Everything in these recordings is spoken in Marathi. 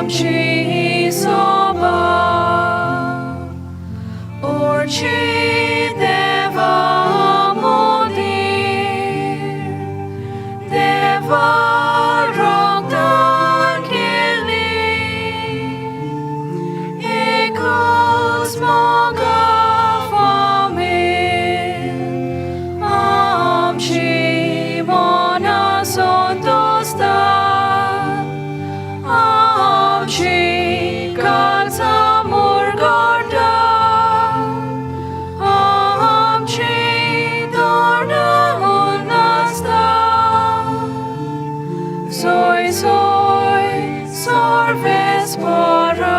आमची सोबा ओरची देवा मोदीर देवा रोगदार केली एकूच मोगा फामील आमची मोना संतोषतात आमची काळजा मुरगळटात आमची तोंडां उन्नासतात सोय सोय सर्वेस बरो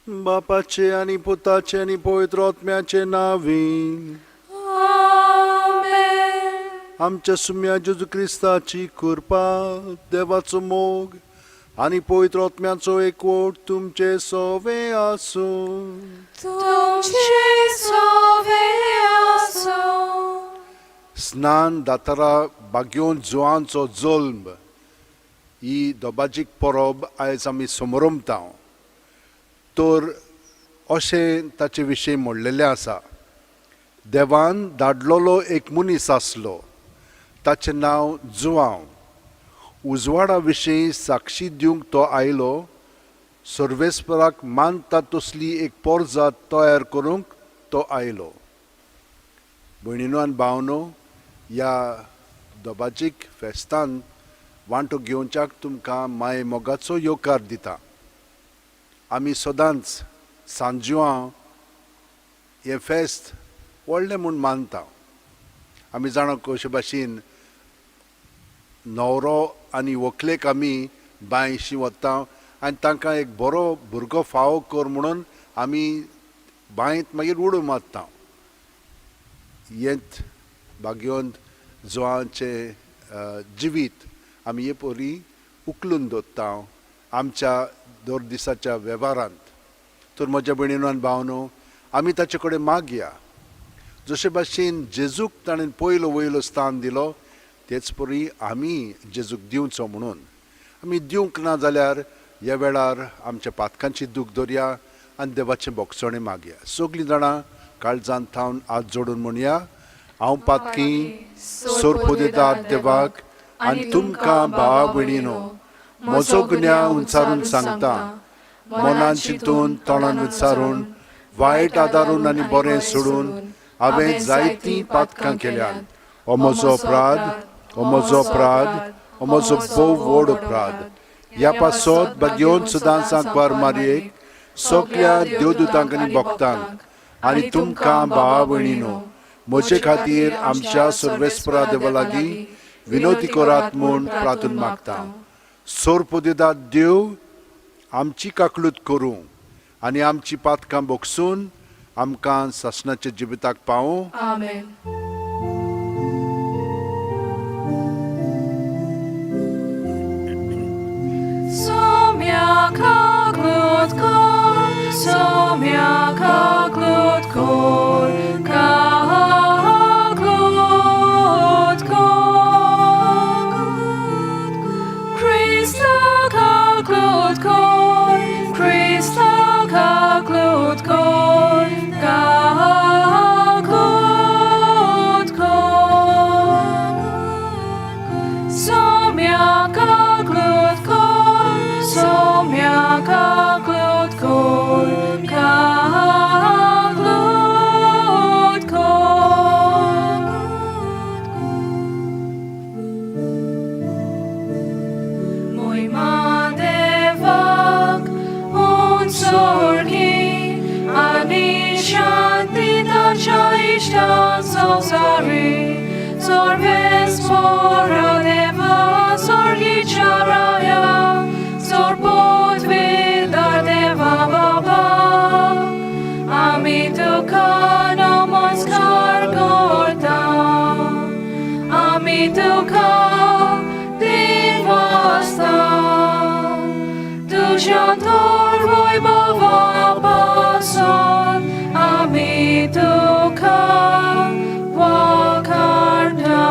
बापाचे आणि पुताचे आणि पवित्र आत्म्याचे नावी आमेन आमच्या सुम्या जेजू क्रिस्ताची कृपा देवाचो मोग आणि पवित्र आत्म्याचो एकवट तुमचे सोवे आसूं तुमचे सोवे आसो स्नान दातारा बागयोन जुवांचो जोल्म ही दोबाजीक परब आयज आमी समरमता तर अशें ताचे विशीं म्हणलेलें आसा देवान धाडलोलो एक मनीस आसलो ताचें नांव जुवांव उजवाडा विशीं साक्षी दिवंक तो आयलो सर्वेस्पराक मानता तसली एक पोरजात तयार करूंक तो आयलो भयणीनो आनी भावनो ह्या दोबाजीक फेस्तान वांटो घेवच्याक तुमकां माये मोगाचो येवकार दिता आमी सदांच सांजुआं हें फेस्त व्हडलें म्हूण मानता आमी जाणा कशे भाशेन न्हवरो आनी व्हंकलेक आमी बांयशी वता आनी तांकां एक बरो भुरगो फावो कर म्हणून आमी बांयत मागीर उडो मारता हेंच भाग्योन जुवांचे जिवीत आमी हे परी उखलून दवरता आमच्या दर दिसाच्या वेव्हारांत तर म्हज्या भयणीनो आनी भावनो आमी ताचे कडेन मागया जशे भाशेन जेजूक ताणें पयलो वयलो स्थान दिलो तेच परी आमी जेजूक दिवचो म्हणून आमी दिवंक ना जाल्यार ह्या वेळार आमच्या पातकांची दूख धरया आनी देवाचें भोगसणें मागया सगळीं जाणां काळजांत थावन हात जोडून म्हणया हांव पातकी सोरपो दितात देवाक आनी तुमकां भावा भयणीनो म्हजो गुन्यांव उंचारून सांगता मनान चिंतून तोंडान विचारून वायट आदारून आनी बरें सोडून हांवें जायतीं पातकां केल्यात हो म्हजो अपराध हो म्हजो अपराध हो म्हजो भोव व्हड अपराध ह्या पासत भाग्योन सुदांसाक बार मारयेक सगळ्या देवदूतांक आनी भक्तांक आनी तुमकां भावा भयणीनो म्हजे खातीर आमच्या सर्वेस्परा देवा लागीं विनोदी करात म्हूण प्रार्थना मागता सोरपो दितात देव आमची काकलूत करूं आनी आमची पातकां भोगसून आमकां सासणाच्या जिविताक पावूं आमेन सोम्या काकलूत कर सोम्या काकलूत कर काकलूत कर Krista kaklot kor Krista kaklot kor kaklot kor Somya kaklot kor Somya kaklot kor kaklot kor Mój madevak un sorgi ani shanti tacha ishtan sosari sorves mora deva sorgi charaya sorpot vidar deva baba ami tuka namaskar korta ami tuka divasta tuja torvoi bava pason ami tuka wakarta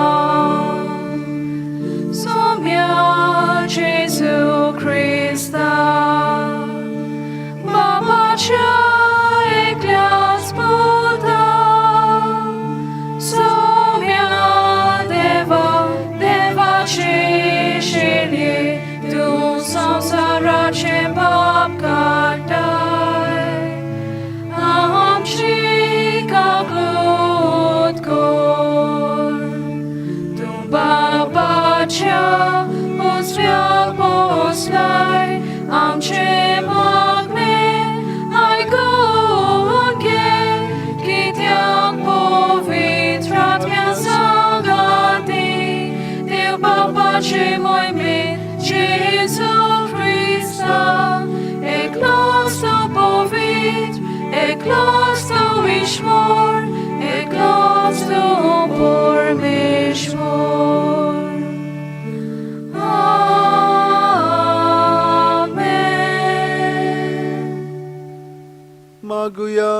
देवाच्या उजव्या पोसलाय आमचे मागणे ऐकून घे कित्याक पवित्र आत्म्या सांगाती देव बापाचे मोहिमेत जेजू ख्रिस्ता एकलोच तो पवित्र एकलोच तो ईश्वर एकलोच तो परमेश्वर मागुया.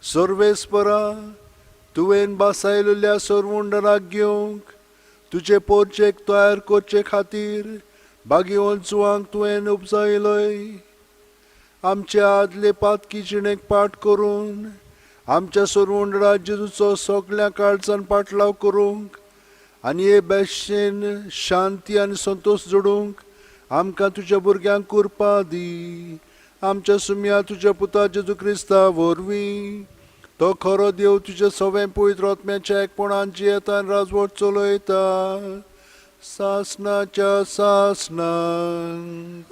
सर्वेस्परा तुवें बासायलेल्या सरवंडराक घेवंक तुजे पोरचेक तयार करचे खातीर बागीवंचुवांक तुवें उपजायलोय. आमच्या आदले पातकी जिणेक पाठ करून आमच्या सरवंडरा जेजूचो सगळ्या काळजान पाटलाव करूंक आनी हे बेशेन शांती आनी संतोष जोडूंक आमकां तुज्या भुरग्यांक करपा दी. आमच्या सुम्या तुज्या पुता जेजू क्रिस्ता वरवीं तो खरो देव तुजे सवें पवित्र आत्म्याच्या एकपणान जियेता आनी राजवट चलयता सासनाच्या सासनान.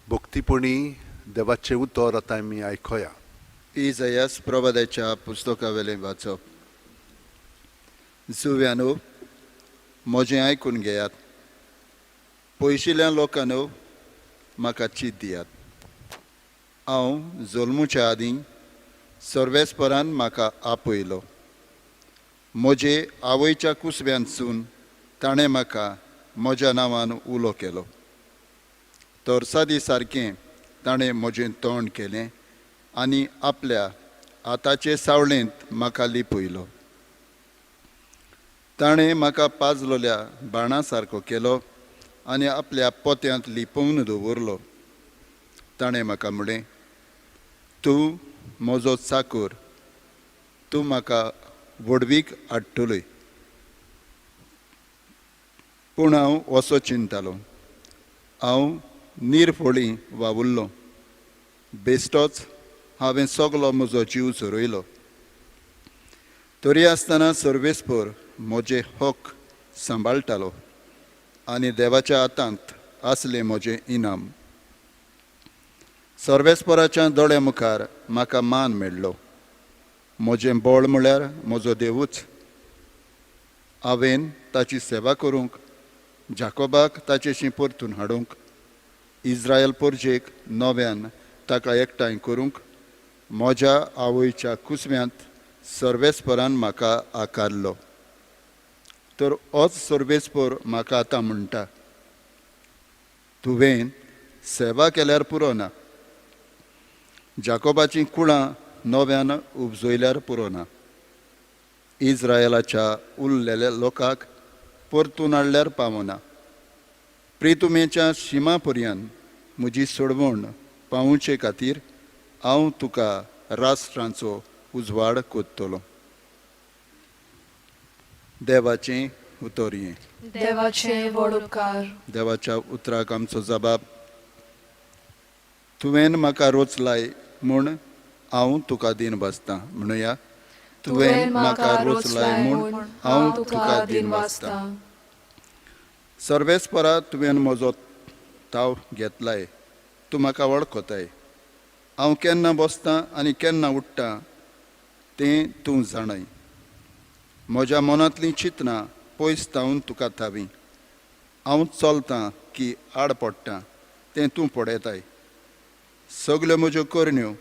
भक्तीपणी देवाचें उतर आतां आमी आयकया. इजायास प्रवाद्याच्या पुस्तकावेलें वाचप. जुव्यानो म्हजें आयकून घेयात. पयशिल्ल्या लोकांनो म्हाका चीत दियात. हांव जल्मुच्या आदीं सर्वेस्परान म्हाका आपयलो. म्हजे आवयच्या कुसब्यांतसून ताणें म्हाका म्हज्या नांवान उलो केलो. तरसादी सारकें ताणें म्हजें तोंड केलें आनी आपल्या हाताचे सावळेंत म्हाका लिपयलो. ताणें म्हाका पाजलोल्या बाणा सारको केलो आनी आपल्या पोत्यांत लिपोवन दवरलो. ताणें म्हाका म्हणलें, तूं म्हजो चाकर, तूं म्हाका वडवीक हाडटलोय. पूण हांव असो चिंततालों. हांव निरफळी वावुरलो. बेश्टोच हांवें सगलो म्हजो जीव सोरयलो. तरी आसतना सर्वेस्पर म्हजे हक सांबाळटालो आनी देवाच्या हातांत आसलें म्हजें इनाम. सर्वेस्पराच्या दोळ्या मुखार म्हाका मान मेळ्ळो. म्हजें बळ म्हळ्यार म्हजो देवूच. हांवें ताची सेवा करूंक, जाकोबाक ताचेशी परतून हाडूंक, इस्रायल परजेक नव्यान ताका एकठांय करूंक म्हज्या आवयच्या कुसव्यांत सर्वेस्परान म्हाका आकारलो. तर होच सर्वेस्पर म्हाका आतां म्हणटा, तुवें सेवा केल्यार पुरो ना, जाकोबाचीं कुळां नव्यान उपजयल्यार पुरो ना, इस्रायलाच्या उरलेल्या लोकांक परतून हाडल्यार पावना, प्रितुमेच्या शिमा पर्यंत म्हजी सोडवण पावोवचे खातीर हांव तुका राष्ट्रांचो उजवाड कोत्तलो. देवाचें उतर हें. देवाचे व्हड उपकार. देवाच्या उतराक आमचो जबाब. तुवें म्हाका रोचलाय म्हूण हांव तुका दिन बसतां. म्हणुया, तुवें म्हाका रोचलाय म्हूण हांव तुका दिन वाचतां. सर्वेस्परा तुवें म्हजो ताव घेतलाय. तूं म्हाका वळखताय. हांव केन्ना बसतां आनी केन्ना उठ्ठां तें तूं जाणय. म्हज्या मनांतलीं चिंतनां पयस तावन तुका थावी. हांव चलतां की आड पडटां तें तूं पळयताय. सगल्यो म्हज्यो करण्यो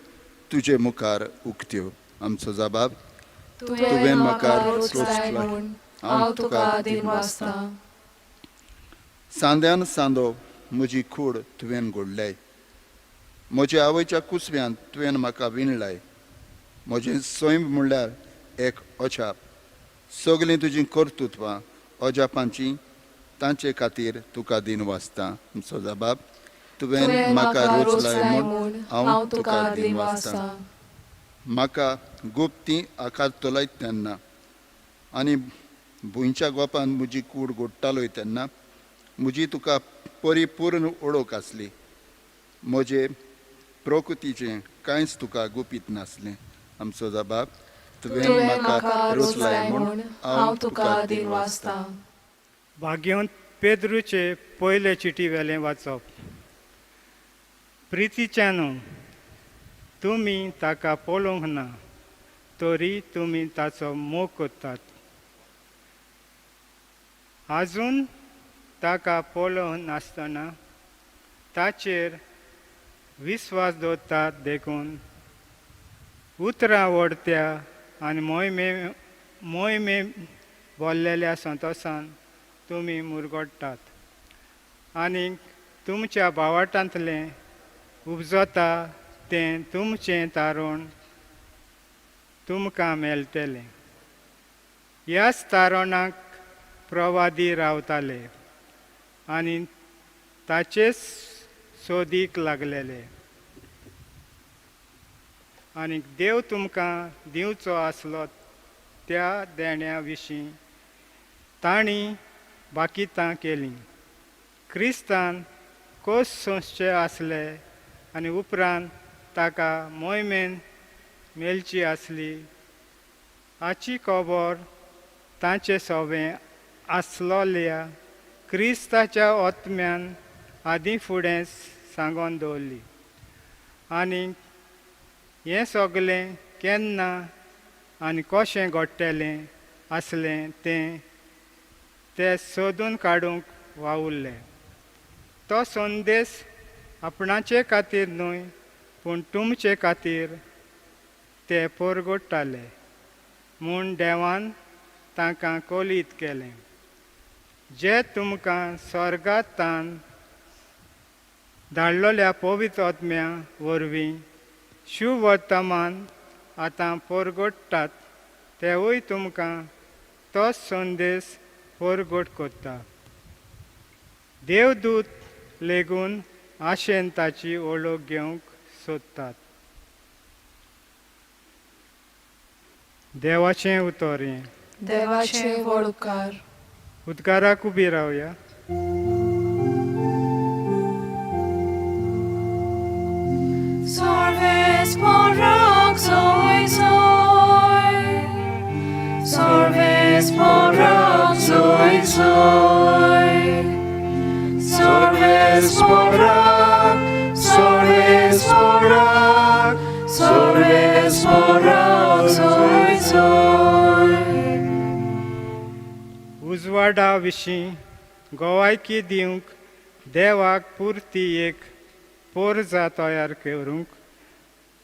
तुजे मुखार उक्त्यो. आमचो जबाब. तुवें म्हाका रोचलाय म्हूण हांव तुका दिन वाचतां. सांद्यान सांदो म्हजी कूड तुवें घोडल्याय. म्हज्या आवयच्या कुसव्यांत तुवें म्हाका विणलाय. म्हजें सैम म्हणल्यार एक अजाप. सगलीं तुजीं कर्तुत्वां अजापांचीं, तांचे खातीर तुका दिन वाचतां. आमचो जबाब. तुवें म्हाका रोचलाय म्हूण हांव तुका दिन वाचतां. म्हाका गुप्तीं आकार तोलायत तेन्ना आनी भुंयच्या गोपान म्हजी कूड घोडटालोय तेन्ना म्हजी तुका परिपूर्ण ओळख आसली. म्हजे प्रकृतीचें कांयच तुका गुपीत नासलें. आमचो जबाब. तुवें म्हाका रोचलाय म्हूण हांव तुका दिन वाचतां. भाग्यवंत पेद्रूचे पयले चिटी वेलें वाचप. प्रितीच्यानो, तुमी ताका पळोवंक ना, तरी तुमी ताचो मोग करतात. आजून ताका पळोवंक नासतना ताचेर विस्वास दवरतात देखून उतरां ओडत्या आनी मोहिमे भरलेल्या संतोशान तुमी मुरगोडटात. आनी तुमच्या भावाटांतलें उपजता तें तुमचें तारण तुमकां मेळटलें. ह्याच तारणाक प्रवादी रावताले आनी ताचेच सोदीक लागलेले. आनी देव तुमकां दिवचो आसलो त्या देण्या विशीं तांणी बाकितां केलीं. क्रिस्तान कोस सोंसचे आसले आनी उपरांत ताका मोहिमेन मेलची आसली हाची खबर तांचे सवें आसलोल्या क्रिस्ताच्या ओतम्यान आदीं फुडें सांगून दवरली. आनी हें सगलें केन्ना आनी कशें घडटलें आसलें तें सोदून काडूंक वावुरलें. तो संदेश आपणाचे खातीर न्हय पूण तुमचे खातीर ते परगडटाले म्हूण देवान तांकां कोलीत केलें. जे तुमकां स्वर्गांतान धाडलोल्या पवित्र आत्म्या वरवीं शुभ वर्तमान आतां परगडटात तेवूय तुमकां तोच संदेश परगट करता. देवदूत लेगून आशेन ताची वळख घेवंक सोदतात. देवाचें उतर हें. देवाचें वळकार. उद्गाराक उबी रावया. Sorves porak soy soy. Sorves porak soy soy. Sorves porak, sorves porak, sorves porak soy soy. उजवाडा विशीं गोवायकी दिवंक देवाक पुरती एक पोरजा तयार करूंक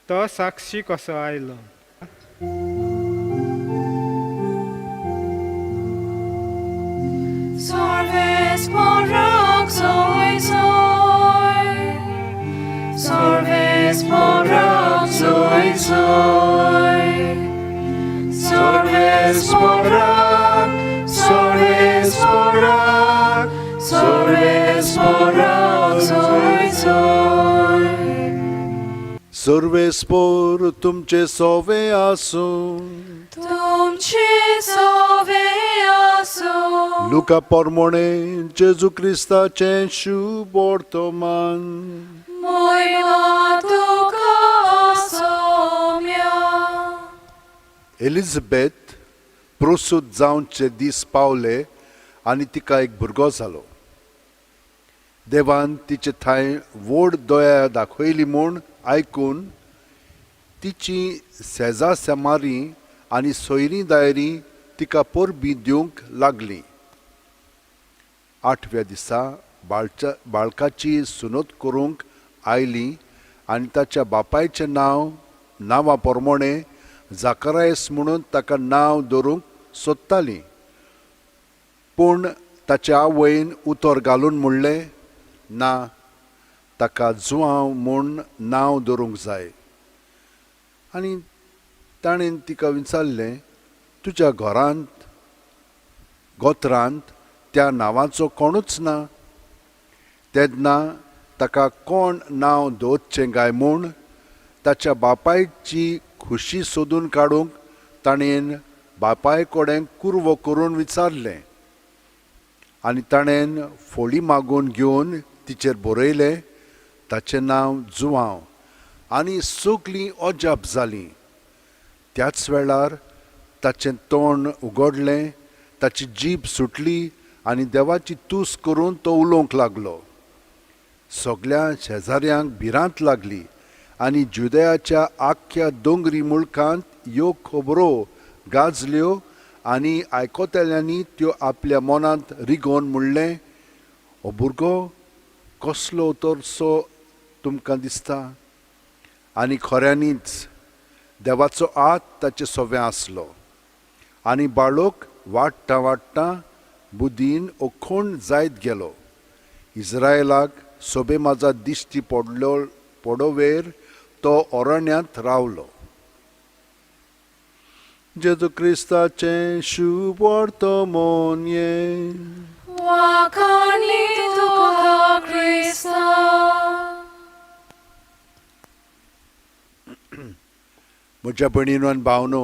तो साक्षी कसो आयलो. Sorves porak soy soy. Sorves porak soy soy. Sorves porak, sorves porak, sorves porak soy soy. सर्वे स्पोर तुमचे सोवे आसूं. तुमचे सोवे आसूं. लुका पोरमोणे जेजू क्रिस्ताचें शुभ वर्तमान. मोयमा तुका सोम्या. एलिझाबेथ प्रसूत जावचे दीस पावले आनी तिका एक भुरगो जालो. देवान तिचे थंय व्हड दया दाखयली म्हूण आयकून तिची सेजा सेमारी आनी सोयरीं दायरी तिका परबी दिवंक लागलीं. 8व्या दिसा बाळकाची सुनोत करूंक आयली आनी ताच्या बापायचें नांवा प्रमाणे जाकरायस म्हणून ताका नांव दवरूंक सोदतालीं. पूण ताच्या आवयन उतर घालून म्हणलें, ना, ताका जुआंव म्हूण नांव दवरूंक जाय. आनी ताणें तिका विचारलें, तुज्या गोत्रांत त्या नांवाचो कोणूच ना? तेन्ना ताका कोण नांव दवरचें काय म्हूण ताच्या बापायची खुशी सोदून काडूंक ताणेन बापाय कडेन कुरवो करून विचारलें. आनी ताणेन फोळी मागून घेवन तिचेर बरयलें, ताचें नांव जुआंव. आनी सगलीं अजाप जालीं. त्याच वेळार ताचें तोंड उगडलें, ताची जीब सुटली आनी देवाची तूस करून तो उलोवंक लागलो. सगळ्या शेजाऱ्यांक भिरांत लागली आनी जुदयाच्या आख्या दोंगरी मुळखांत ह्यो खबरो गाजल्यो आनी आयकोतेल्यांनी त्यो आपल्या मनांत रिगोवन म्हणलें, हो भुरगो कसलो उतरसो तुमकां दिसता. आनी खऱ्यांनीच देवाचो हात ताचे सोबे आसलो. आनी बाळोक वाडटा वाडटा बुदीन ओखूण जायत गेलो. इस्रायलाक सोबे माजा दिश्टी पडोवेर तो अरण्यांत रावलो. जेजू क्रिस्ताचें शुभ वर्तमान ये. Wakani tuka Krista. म्हज्या भयणीनो आनी भावनो,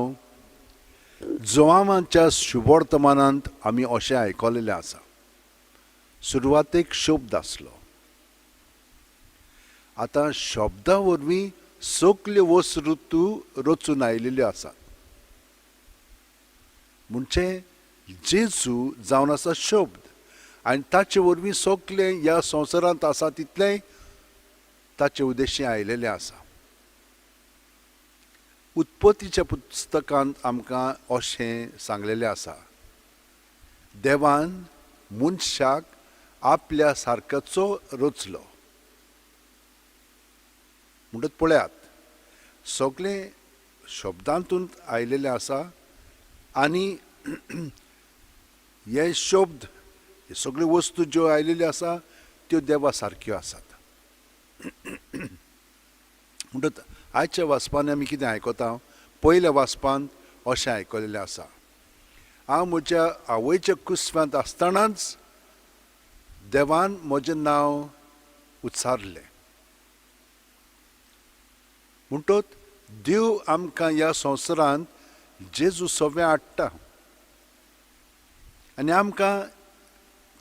जोआमाच्या शुभवर्तमानांत आमी अशें आयकलेलें आसा. सुरवातेक शब्द आसलो. आतां शब्दा वरवीं सगल्यो वस्तू रचून आयिल्ल्यो आसात. म्हणजे जेजू जावन आसा शब्द आनी ताचे वरवीं सगलें ह्या संवसारांत आसा तितलेंय ताचे उद्देशी आयिल्लें आसा. उत्पत्तीच्या पुस्तकांत आमकां अशें सांगलेलें आसा, देवान मनशाक आपल्या सारक्याचो रचलो. म्हणटच पळयात, सगळें शब्दांतून आयिल्लें आसा आनी हे शब्द, हे सगळ्यो वस्तू ज्यो आयिल्ल्यो आसा त्यो देवा सारक्यो आसात. म्हणटच आयच्या वाचपान आमी कितें आयकता, पयल्या वाचपान अशें आयकलेलें आसा, हांव म्हज्या आवयच्या कुसव्यांत आसतनाच देवान म्हजें नांव उच्चारलें. म्हणटच देव आमकां ह्या संवसारांत जेजू सोबे हाडटा आनी आमकां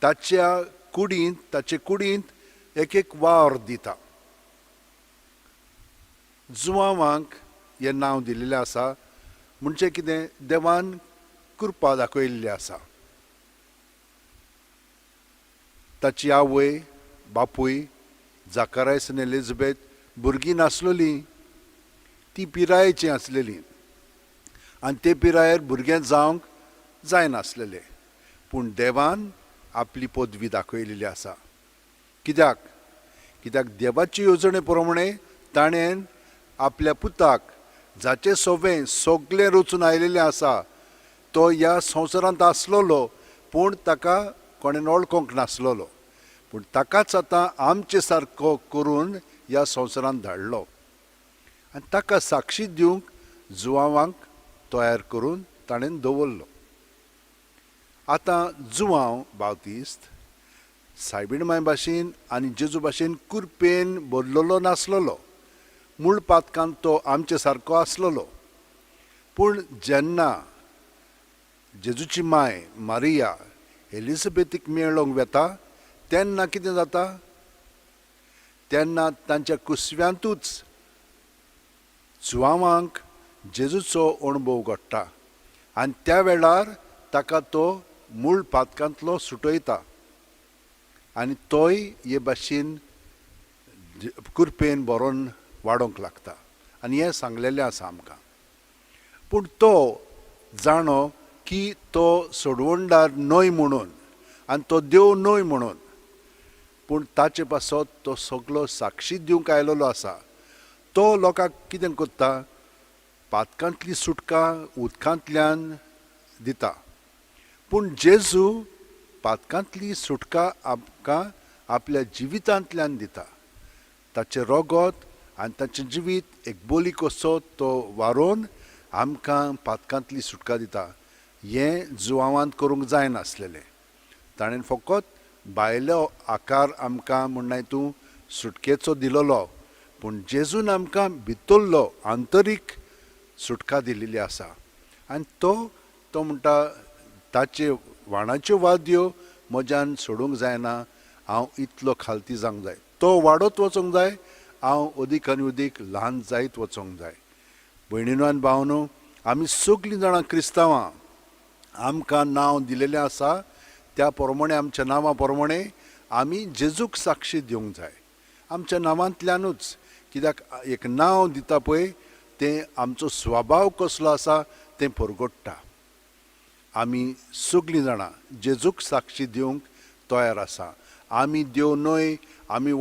ताचे कुडींत एक एक वावर दिता. जुवांवांक हें नांव दिल्लें आसा. म्हणजे कितें, देवान कृपा दाखयल्ली आसा. ताची आवय बापूय जाकारायस आनी एलिझाबेथ भुरगीं नासलेलीं, ती पिरायेची आसलेली आनी ते पिरायेर भुरगें जावंक जायनासलेलें. पूण देवान आपली पदवी दाखयलेली आसा. कित्याक देवाचे येवजणे प्रमाणे ताणें आपल्या पुताक, जाचे सोबें सगळें रचून आयिल्लें आसा, तो ह्या संवसारांत आसलोलो पूण ताका कोणें वळखोंक नासलोलो, पूण ताकाच आतां आमचे सारको करून ह्या संवसारांत धाडलो आनी ताका साक्षी दिवंक जुवांवांक तयार करून ताणें दवरलो. आतां जुवांव बावतिस्त सायबीण मांय भाशेन आनी जेजू भाशेन कुरपेन भरलेलो नासलोलो. मूळ पातकांत तो आमचे सारको आसलोलो. पूण जेन्ना जेजूची माय मारिया एलिझाबेथीक मेळोंक वेता तेन्ना कितें जाता, तेन्ना तांच्या कुसव्यांतूच जुवांवांक जेजूचो अणभव घडटा आनी त्या वेळार ताका तो मूळ पातकांतलो सुटयता आनी तोय हे भाशेन कुरपेन बरोवन वाडोंक लागता. आनी हें सांगलेलें आसा आमकां. पूण तो जाणो की तो सोडवणदार न्हय म्हणून आनी तो देव न्हय म्हणून, पूण ताचे पासत तो सगळो साक्षी दिवंक आयलोलो आसा. तो लोकांक कितें करता, पातकांतली सुटका उदकांतल्यान दिता. पूण जेजू पातकांतली सुटका आमकां आपल्या जिवितांतल्यान दिता. ताचें रगत आनी ताचें जिवीत एक बोली कसो तो वारोवन आमकां पातकांतली सुटका दिता. हें जुवांवांत करूंक जायनासलेलें. ताणें फकत भायलो आकार आमकां म्हणना हितूं सुटकेचो दिलोलो, पूण जेजून आमकां भितरलो आंतरीक सुटका दिल्ली आसा. आनी तो म्हणटा, ताचे वाणाच्यो वाद्यो म्हज्यान सोडूंक जायना, हांव इतलो खालती जावंक जाय. तो वाडत वचोंक जाय, हांव अदीक आनी अदीक ल्हान जायत वचोंक जाय. भयणीनो आनी भावनो, आमी सगळीं जाणां क्रिस्तांवां आमकां नांव दिलेलें आसा त्या प्रमाणे आमच्या नांवा प्रमाणे आमी जेजूक साक्षी दिवंक जाय आमच्या नांवांतल्यानूच कित्याक एक नांव दिता पळय तें आमचो स्वभाव कसलो आसा तें परगट्टा आमी सगळीं जाणां जेजूक साक्षी दिवंक तयार आसा आमी देव न्हय आमी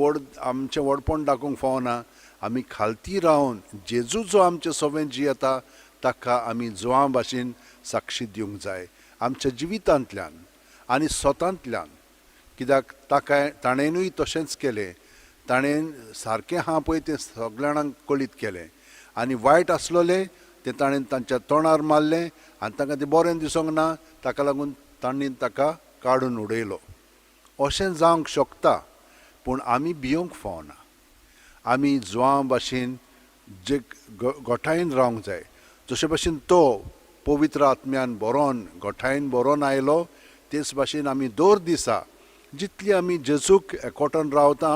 आमचें व्हडपण दाखोवंक फावना आमी खालती रावन जेजू जो आमचे सोबें जियेता ताका आमी जोआ भाशेन साक्षी दिवंक जाय आमच्या जिवितांतल्यान आनी स्वतांतल्यान कित्याक ताणेंनूय तशेंच केलें ताणें सारकें आहा पळय तें सगळ्या जाणांक कळीत केलें आनी वायट आसलोलें तें ताणें तांच्या तोंडार मारलें आनी तांकां तें बरें दिसूंक ना ताका लागून तांणी ताका काडून उडयलो अशें जावंक शकता पूण आमी भियोंक फावना आमी जोआ भाशेन जे गोठायेन रावंक जाय जशे भाशेन तो पवित्र आत्म्यान बरोवन गोठायेन बरोवन आयलो तेच भाशेन आमी दर दिसा जितली आमी जेजूक एकवटान रावता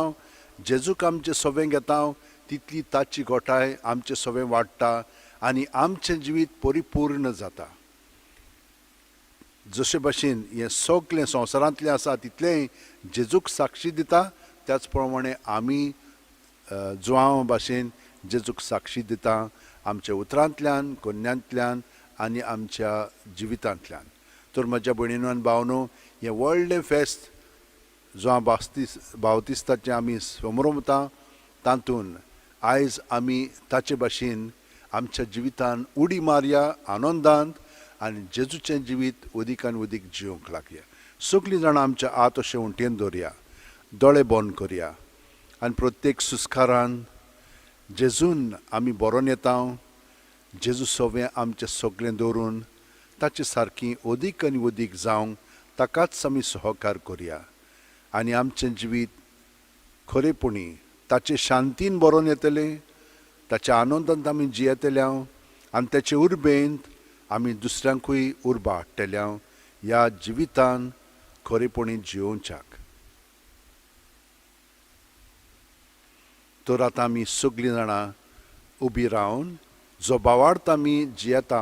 जेजूक आमचे सोबें घेता तितली ताची गोठाय आमचे सोबें वाडटा आनी आमचें जिवीत परिपूर्ण जाता जशे भाशेन हें सगळें संवसारांतलें आसा तितलेंय जेजूक साक्षी दिता त्याच प्रमाणे आमी जोआ भाशेन जेजूक साक्षी दिता आमच्या उतरांतल्यान कोन्यांतल्यान आनी आमच्या जिवितांतल्यान तर म्हज्या भयणीनो आनी भावनो हें व्हडलें फेस्त जोआ बावतिस्ताचें आमी समोरता तातूंत आयज आमी ताचे भाशेन आमच्या जिवितान उडी मारया आनंदांत आनी जेजूचें जिवीत उदीकान उदीक जिवंक लागया सगळीं जाणां आमच्या आत अशें उंटेन दवरया दोळे बंद करया आनी प्रत्येक सुस्कारान जेजून आमी बरोवन येता जेजू सोबें आमचें सगळें दवरून ताचे सारकी उदीक आनी उदीक जावंक ताकाच आमी सहकार करया आनी आमचें जिवीत खरेपणी ताचे शांतीन बरोवन येतलें ताच्या आनंदांत आमी जियेतल्या आनी ताचे उर्बेंत आमी दुसऱ्यांकूय उर्बा हाडटल्या ह्या जिवितान खरेपणी जिवोवच्याक तर आतां आमी सगळीं जाणां उबी रावन जो भावार्थ आमी जियेता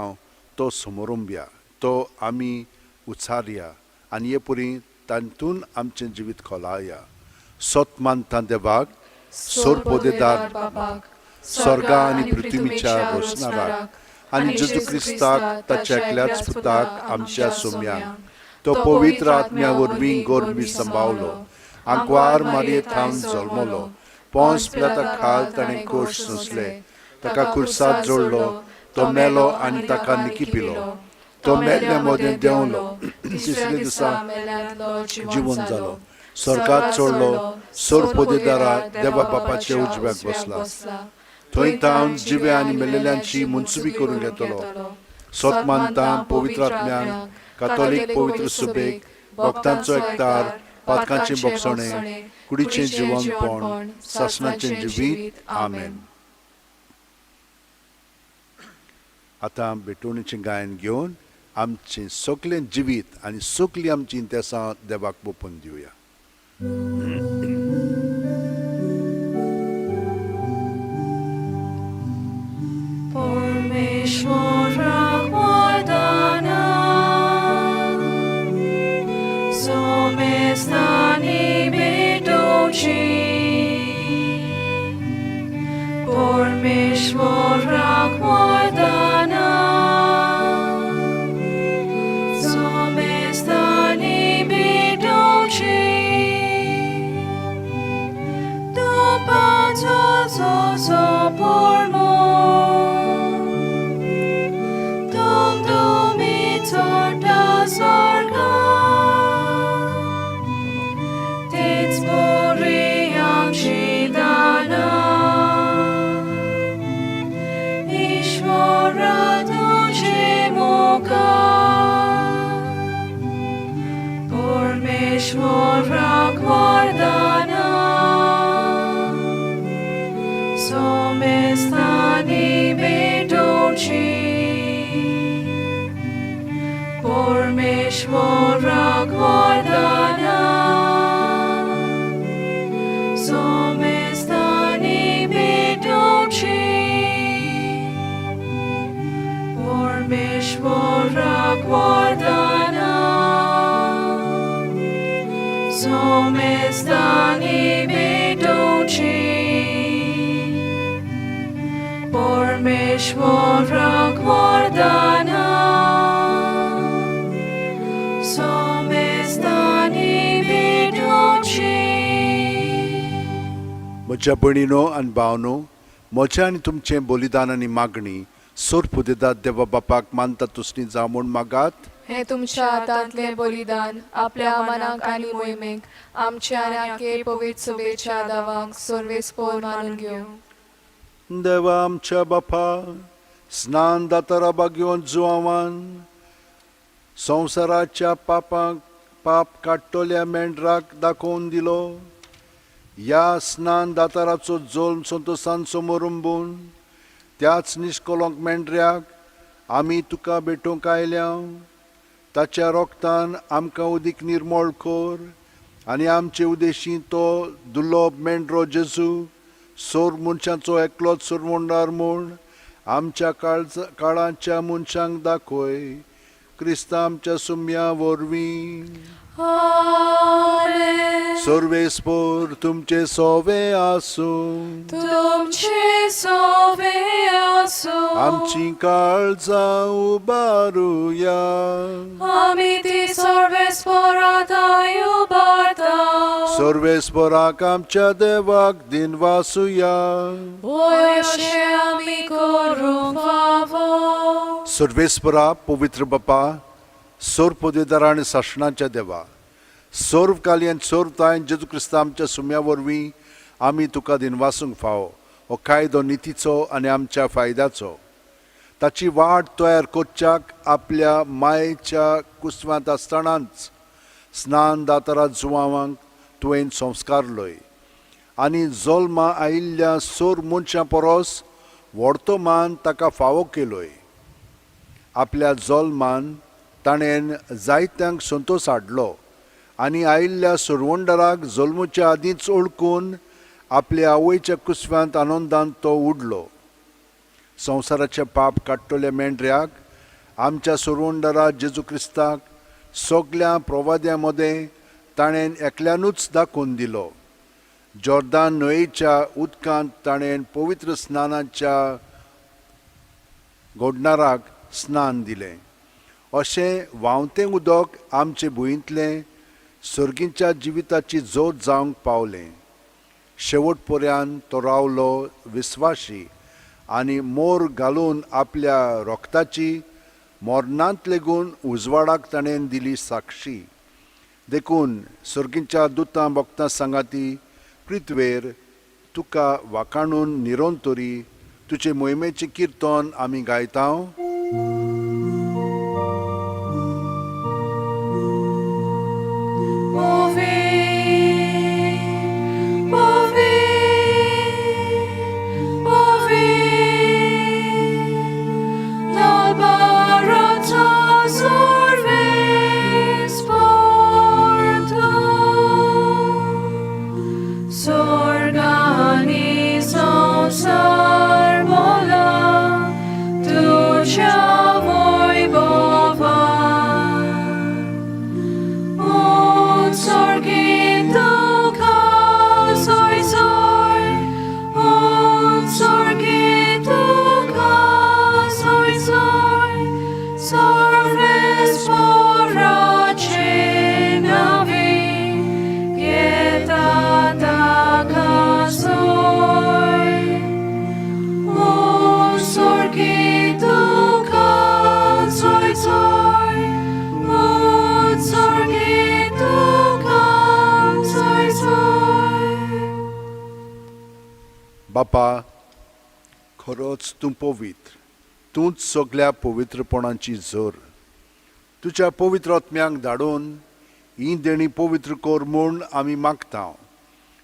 तो समोरुंबया तो आमी उचारया आनी हे परी तातूंत आमचें जिवीत खोलाया सोत मानता देवाक सोर पोदेदार बापाक स्वर्गा आनी पृथ्वीच्या रोशनाराक आनी जेजू क्रिस्ताक ताच्या एकल्याच पुताक आमच्या सोम्याक तो पवित्र आत्म्या वरवीं गोरबी सांबाळलो आंकवार मारये थावन जल्मलो पोंस पिलाता खाल ताणें कोश सोंसले ताका खुर्सात जोडलो तो मेलो आनी ताका निकिपिलो तो मेल्ल्या मोदें देंवलो तिसरे दिसा जिवंत जालो स्वर्गांत चडलो सोर पोदेदारा देवा बापाचे उजव्याक बसला थंय तावन जिवे आनी मेलेल्यांची मुनसुबी करून घेतलो सोत मानता पवित्र आत्म्यान कातोलीक पवित्र सुबेक भक्तांचो एकतार पातकांचें बोगसणें कुडीचें जिवंतपण सासणाचें जिवीत आमेन आतां बेटोणीचें गायन घेवन आमचें सगळें जिवीत आनी सगळीं आमचीं इंतेसां देवाक बोपून दिवया Por Tvorak mordana Somestani bidoci म्हज्या भयणीनो आनी भावनो, म्हजें आनी तुमचें बलिदान आनी मागणी सोर पुदेदात देवा बापाक मानता तुसनी जावं म्हूण मागात. हे तुमच्या हातांतले बलिदान आपल्या मनाक आनी मोहिमेक आमच्या आनी पवित्र सभेच्या दावांक सर्वेस्पोर मानून घेवं. देवा आमच्या बापा, स्नान दातारा घेवन जुवावान संवसाराच्या पाप काडटोल्या मेंढराक दाखोवन दिलो. ह्या स्नान दाताराचो जोल्म संतोशान समोर उंबून त्याच निश्कलंक मेंढऱ्याक आमी तुका भेटोवंक आयल्या. ताच्या रोगतान आमकां उदीक निर्मळ कर आनी आमचे उदेशी तो दुर्लभ मेंढरो जेजू सोर मनशांचो एकलोच सुरवंडार म्हूण आमच्या काळाच्या मनशांक दाखय. क्रिस्ता आमच्या सुम्या वरवीं. सर्वेस्पोर तुमचे सोवे आसूं. तुमचे सोवे आसूं. आमची काळजां उबारुया. आमी ती सर्वेस्पोरांताय उबारता. सर्वेस्पोराक आमच्या देवाक दिन वासुया. अशें आमी करूंक फावो. सर्वेस्परा पवित्र बापा, सोर पोदेदार आनी शासनाच्या देवा, सोर्वकाली आनी सोर्वतायन जेजू क्रिस्ता आमच्या सुम्या वरवीं आमी तुका दिन वासूंक फावो. हो कायदो नितीचो आनी आमच्या फायद्याचो. ताची वाट तयार करच्याक आपल्या मायेच्या कुस्वांत आसतनाच स्नान दातारा जुवावांक तुवें संस्कारलोय आनी जल्मा आयिल्ल्या सोर मनशां परस व्हडतो मान ताका फावो केलोय. आपल्या जल्मान ताणें जायत्यांक संतोश हाडलो आनी आयिल्ल्या सुरवंडराक जल्मुच्या आदींच ओळखून आपल्या आवयच्या कुस्व्यांत आनंदान तो उडलो. संवसाराचे पाप काडटोल्या मेंढऱ्याक आमच्या सुरवंडरा जेजू क्रिस्ताक सगळ्या प्रवाद्यां मदें ताणें एकल्यानूच दाखोवन दिलो. जॉर्दान न्हंयेच्या उदकांत ताणें पवित्र स्नानाच्या घोडणाराक स्नान दिलें. अशें व्हांवतें उदक आमचे भुंयेंतलें सर्गीच्या जिविताची जोत जावंक पावलें. शेवट पर्यंत तो रावलो विस्वाशी आनी मोर घालून आपल्या रोगताची मोरनांत लेगून उजवाडाक ताणें दिली साक्षी. देखून सर्गीच्या दुतां भक्तां सांगाती पृथ्वेर तुका वाखाणून निरोंतरी तुजे मोहिमेचें किर्तन आमी गायता. बापा, खरोच तूं पवित्र. तूंच सगळ्या पवित्रपणाची झर. तुज्या पवित्र आत्म्यांक धाडून ही देणी पवित्र कर म्हूण आमी मागता.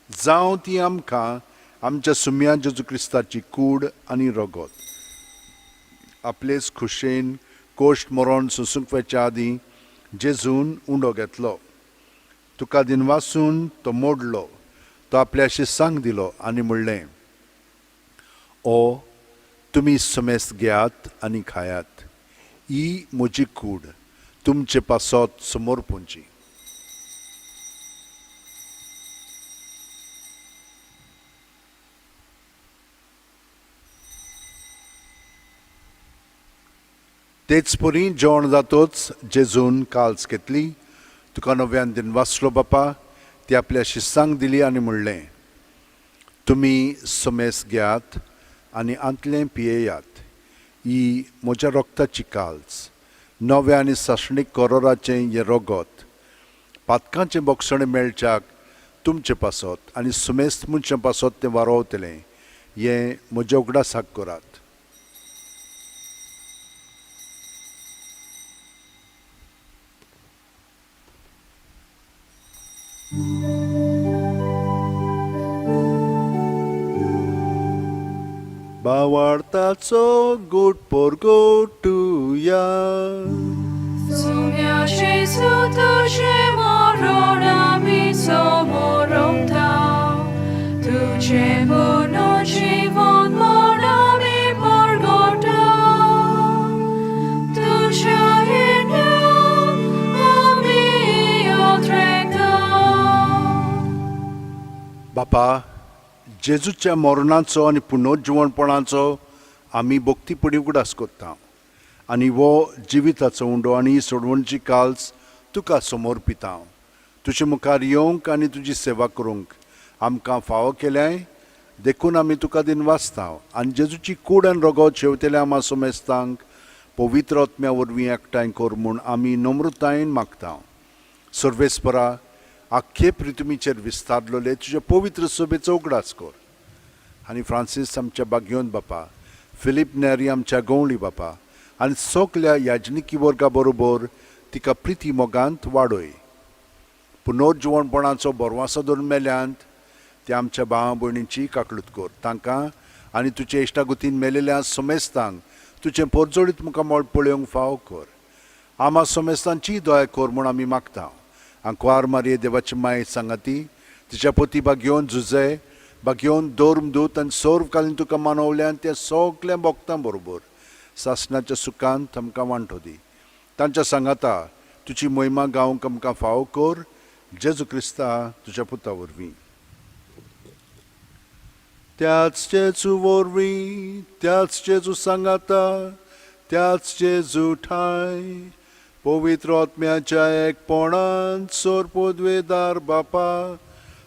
जावं ती आमकां आमच्या सुम्या जेजू क्रिस्ताची कूड आनी रगत आपलेच खुशेन कोश्ट मरण सुसूंकवेच्या आदीं जेजून उंडो घेतलो. तुका दिनवासून तो मोडलो. तो आपल्या शिसांक दिलो आनी म्हणलें, ओ तुमी समेस्त घेयात आनी खायात. ही म्हजी कूड तुमचे पासत समोर पोंची. लेचपुरी जेवण जातोच जेजून काल्स घेतली. तुका नव्यान दिन वाचलो बापा. ती आपल्या शिस्सांक दिली आनी म्हणलें, तुमी समेस घेयात आनी आंतलें पियेयात. ही म्हज्या रोगताची काल्स, नव्या आनी सासणीक करोराचें हें रगत. पातकांचें बोगसणें मेळच्याक तुमचें पासत आनी सुमेस्त मनशां पासत तें वारोवतलें. हें म्हज्या उगडासाक करात. बावार्थाचो गोड पोरगोटुया. Sumiacie sutusie moronami somorątał, Tucie ponoci won moronami porgotał, Tucia jedna ami odregał. बापा, जेजूच्या मरणाचो आनी पुनर्जीवणपणाचो आमी भक्तीपणी उगडास करता. आनी वो जिविताचो उंडो आनी ही सोडवणची काल्स तुका समर्पिता. तुजे मुखार येवंक आनी तुजी सेवा करूंक आमकां फावो केल्याय देखून आमी तुका दिन वाचता. आनी जेजूची कूड आनी रगत शेवतेल्या आमा सोमेस्तांक पवित्र आत्म्या वरवीं एकठांय कर म्हूण आमी नम्रतायेन मागता. सर्वेस्परा, आख्खे पृथ्वीचेर विस्तारलोले तुज्या पवित्र सभेचो उगडास कर. आनी फ्रांसीस आमच्या बागयोन बापा, फिलीप नेरी आमच्या गवळी बापा आनी सगल्या याजनिकी वर्गा बरोबर तिका प्रिती मोगांत वाडय. पुनर्जीवणपणाचो बरवासो धरून मेल्यांत ते आमच्या भावा भयणींची काकलूत कर. तांकां आनी तुजे इश्टागुतीन मेलेल्या समेस्तांक तुजें परजोडीत मुखार मोळ पळोवंक फाव कर. आमा समेस्तांची दया कर म्हूण आमी मागता. अंकवार मारये देवाची माय सांगाती, तिच्या पती बागयोन झुजे बागयोन दोर्मदूत आनी सोर्व कालीन तुका मानवल्यान त्या सगल्या भक्तां बरोबर सासणाच्या सुखांत आमकां वांटो दी. तांच्या सांगाता तुजी महिमा गावंक आमकां फावो कर. जेजू क्रिस्ता तुज्या पुता वरवीं. त्याच जेजू वरवीं, त्याच जेजू सांगाता, त्याच जेजू ठाय, पवित्र आत्म्याच्या एकपणांत सोरपोद्वेदार बापा,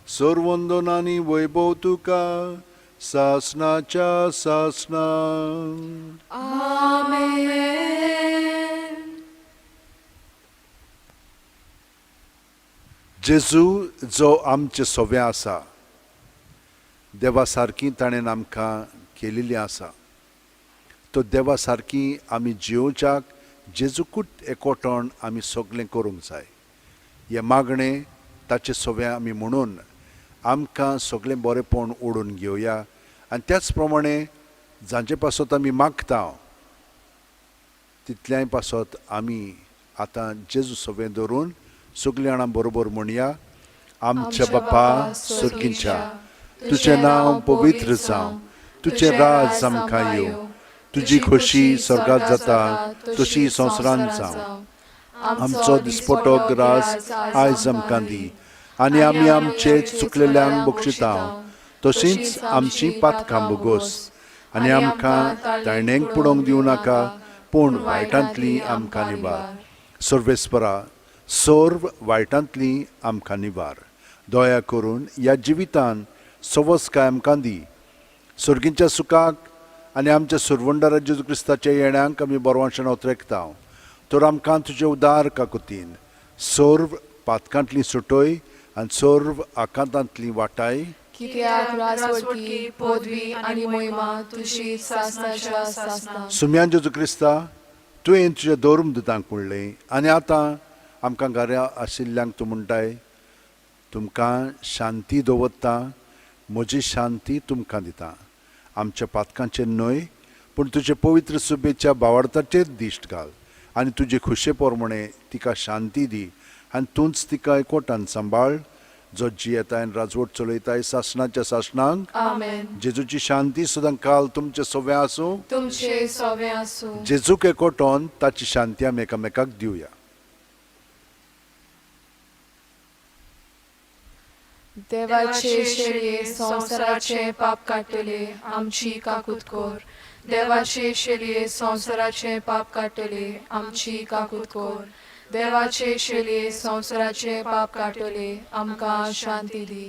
सर्वंदनांनी वैभव तुका सासणाच्या सासणा. Amen. जेजू जो आमचे सोबे आसा, देवा सारकी ताणें आमकां केलेली आसा. तो देवा सारकी आमी जिवच्याक जेजूकूच एकवटण आमी सगळें करूंक जाय. हे मागणें ताचे सोबे आमी म्हणून आमकां सगळें बरेंपण ओडून घेवया. आनी त्याच प्रमाणे जांचे पासत आमी मागता तितल्याय पासत आमी आतां जेजू सोबें धरून सगळीं जाणां बरोबर म्हणया. आमच्या बापा सुर्गींच्या, तुजें नांव पवित्र जावं, तुजें राज आमकां येवं, तुजी खोशी स्वर्गांत जाता तशी संवसारांत जावं. आमचो दिसपटो ग्रास आयज आमकां दी आनी आमी आमचे चुकलेल्यांक बक्षिता तशींच आमची पातकां बोगोस. आनी आमकां ताळणेक पडोवंक दिवं नाका, पूण वायटांतली आमकां निवार. सर्वेस्परा, सर्व वायटांतली आमकां निवार. दया करून ह्या जिवितान सवस्काय आमकां दी. सर्गींच्या सुखाक आनी आमच्या सुरवंडारा जेजू क्रिस्ताच्या येण्याक आमी बरवांशण उतरेकता. तर आमकां तुजे उदार काकुतीन सर्व पातकांतली सुटय आनी सर्व आकांतांतली वाटाय. कित्याक राजवटकी, पदवी आनी महिमा तुजी सासणाच्या सासणा. सुम्यान जेजू क्रिस्ता, तुवें तुज्या दोर्मदूतांक म्हणलें आनी आतां आमकां घरा आशिल्ल्यांक तूं म्हणटाय, तुमकां शांती दवरता, म्हजी शांती तुमकां दिता. आमच्या पातकांचेर न्हय, पूण तुजे पवित्र सुबेच्या भावार्थाचेर दिश्ट घाल आनी तुजे खुशे पोरमणे तिका शांती दी. आनी तूंच तिका एकवटान सांबाळ, जो जियेताय आनी राजवट चलयताय सासणाच्या सासणांक. आमेन. जेजूची शांती सदां काल तुमचे सोबे आसूं. तुमचे सोबे आसूं. जेजूक एकवटोन ताची शांती आमी एकामेकाक दिवया. देवाचे शेळये संसाराचे पाप काडटले आमची काकूत कोर. देवाचे शेळये संसाराचे पाप काडटले आमची काकूत कोर. देवाचे शेळये संसाराचे पाप काडटले आमकां शांती दी.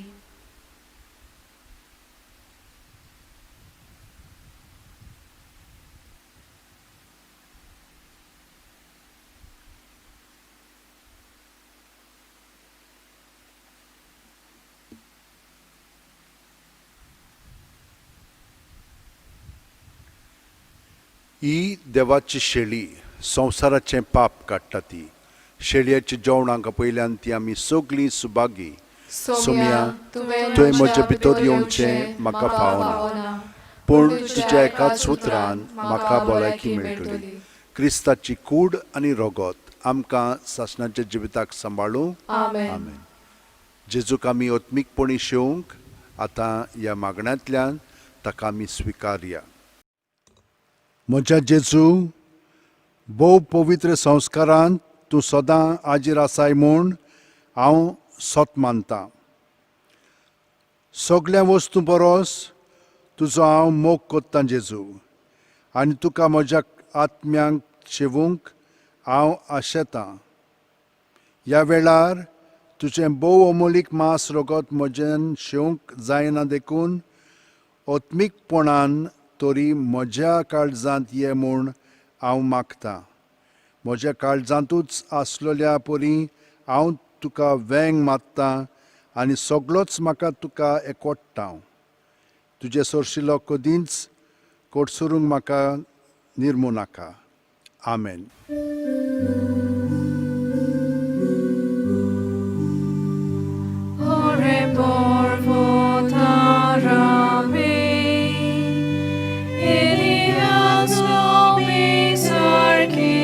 ही देवाची शेळी संवसाराचें पाप काडटा ती. शेळयेच्या जेवणाक पयल्यान ती आमी सगळीं सुभागी. सोम्या, तुवें म्हजे भितर येवचें म्हाका फावना, पूण तुज्या एकाच उतरान म्हाका भलायकी मेळटली. क्रिस्ताची कूड आनी रगत आमकां सासणाच्या जिविताक सांबाळूं. आमेन. जेजूक आमी ओत्मीकपणी शेवंक आतां ह्या मागण्यांतल्यान ताका आमी स्विकारया. म्हज्या जेजू, भोव पवित्र संस्कारांत तूं सदां हाजीर आसाय म्हूण हांव सोत मानतां. सगळ्या वस्तू परस तुजो हांव मोग कोत्तां जेजू, आनी तुका म्हज्या आत्म्यांक शेवूंक हांव आशेतां. ह्या वेळार तुजें भोव अमोलीक मांस रगत म्हज्यान शेवंक जायना देखून ओत्मीकपणान तरी म्हज्या काळजांत ये म्हूण हांव मागतां. म्हज्या काळजांतूच आसलेल्या परी हांव तुका वेंग मात्तां आनी सगळोच म्हाका तुका एकवटटां. तुजे सोरशिल्लो कदींच कोडसुरूंक म्हाका निर्मू नाका. आमेन. Ore por votarame, Elias nobis archi,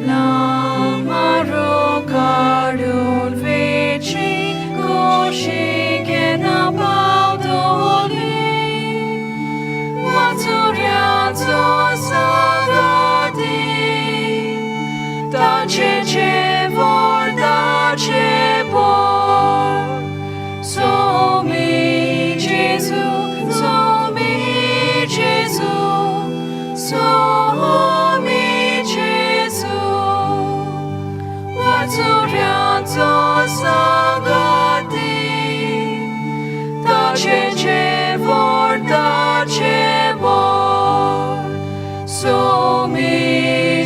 Lamaro cardun veci, Coșigen abaudoli, Maturiato sagadi, Dace ce vor, dace por, somi Gesù, somi Gesù, somi Gesù, maturianto sagati, dace ce vor, dace por, somi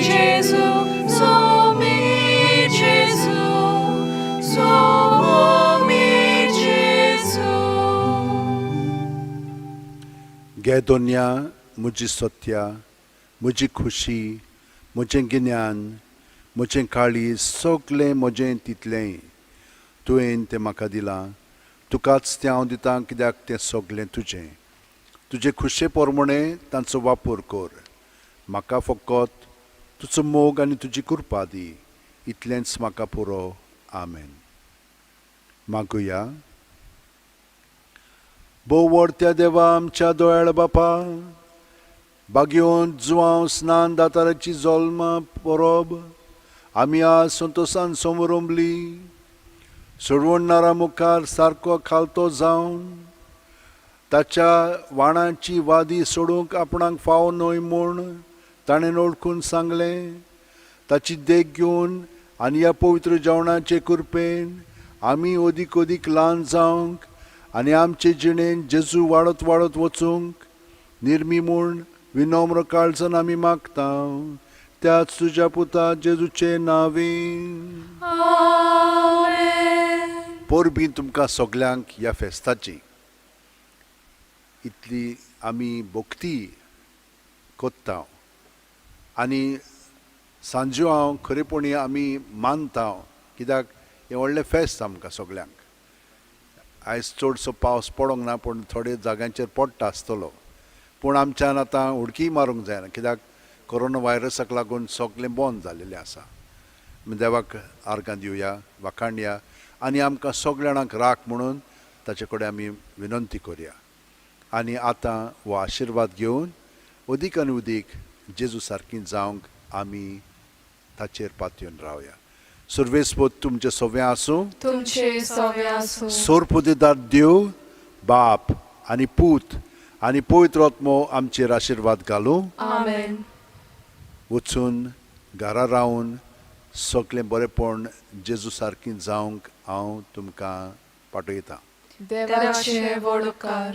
Gesù, somi Gesù, somi Gesù. गेदोन्या, म्हजी सत्या, म्हजी खुशी, म्हजें गिन्यान, म्हजें काळीज, सगळें म्हजें तितलें तुवें तें म्हाका दिलां. तुकाच तें हांव दितां कित्याक तें सगळें तुजें. तुजे खुशे पोरमणें तांचो वापर कर. म्हाका फकत तुजो मोग आनी तुजी कृपा दी. इतलेंच म्हाका पुरो. आमेन. मागुया. बोवडत्या देवा आमच्या दोयाळ बापा, बागयोन जुवांव स्नान दाताराची जल्मां परब आमी आज संतोशान समोरंबली. सोडवणारा मुखार सारको खालतो जावन ताच्या वाणाची वादी सोडूंक आपणाक फाव न्हय म्हूण ताणें ओळखून सांगलें. ताची देख घेवन आनी ह्या पवित्र जेवणाचे कृपेन आमी ओदीक ओदीक ल्हान जावंक आनी आमचे जिणेन जेजू वाडत वाडत वचूंक निर्मी म्हूण विनम्र काळजान आमी मागतां. त्याच तुज्या पुता जेजूचे नांवेन. पोरबीं तुमकां सगल्यांक ह्या फेस्ताची इतली आमी भक्ती कोत्ता आनी सांज्यो हांव खरेपणी आमी मानता कित्याक हें व्हडलें फेस्त आमकां सगल्यांक. आयज चडसो पावस पडोंक ना पूण थोड्या जाग्यांचेर पडटा आसतलो. पूण आमच्यान आतां उडकी मारूंक जायना कित्याक कोरोना व्हायरसाक लागून सगळें बंद जाल्लेलें आसा. देवाक आर्गां दिवया, वाखाणया आनी आमकां सगळ्या जाणांक राख म्हणून ताचे कडेन आमी विनंती करुया. आनी आतां हो आशिर्वाद घेवन अदीक आनी उदीक जेजू सारकीं जावंक आमी ताचेर पातयेवन रावया. सर्वेस्पोत तुमचे सवे आसूं. तुमचे सवे आसूं. सोरपुदिदार देव बाप आनी पूत आनी पवित्र आत्मो आमचेर आशिर्वाद घालूं. आमेन. वचून घरा रावन सगळें बरेंपण जेजू सारकीं जावंक हांव तुमकां पाठयतां. देवाचे व्हड उपकार.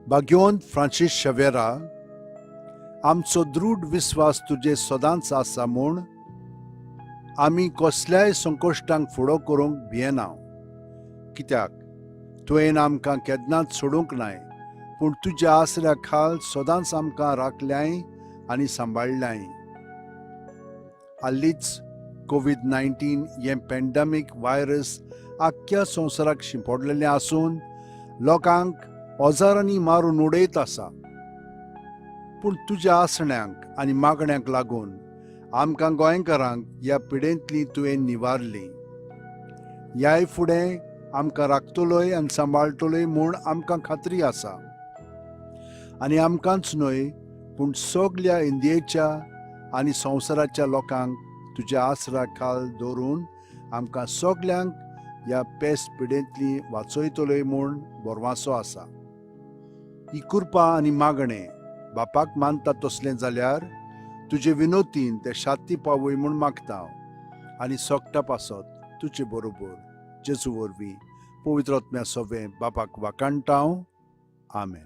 भाग्यवंत फ्रांसीस शेवेरा, आमचो दृढ विस्वास तुजे सदांच आसा म्हूण आमी कसल्याय संकश्टांक फुडो करूंक भियेना. कित्याक तुवें आमकां केन्नाच सोडूंक नाय, पूण तुज्या आसऱ्या खाल सदांच आमकां राखल्याय आनी सांबाळल्याय. हालींच कोविड-19 हें पॅन्डेमीक वायरस आख्ख्या संवसाराक शिंपडलेलें आसून लोकांक ओजारांनी मारून उडयत आसा. पूण तुज्या आसण्यांक आनी मागण्यांक लागून आमकां गोंयकारांक ह्या पिडेंतली तुवें निवारली. ह्याय फुडें आमकां राखतलोय आनी सांबाळटलोय म्हूण आमकां खात्री आसा. आनी आमकांच न्हय पूण सगल्या इंडियेच्या आनी संवसाराच्या लोकांक तुज्या आसरा खाल दवरून आमकां सगल्यांक ह्या पेस्त पिडेंतली वाचयतलोय म्हूण बोरवांसो आसा. ही कृपा आनी मागणें बापाक मानता तसलें जाल्यार तुजे विनोतीन ते शांती पावय म्हूण मागता. आनी सोगटा पासत तुजे बरोबर जेजू वरवीं पवित्र आत्म्या सवें बापाक वाकाणटा. आमेन.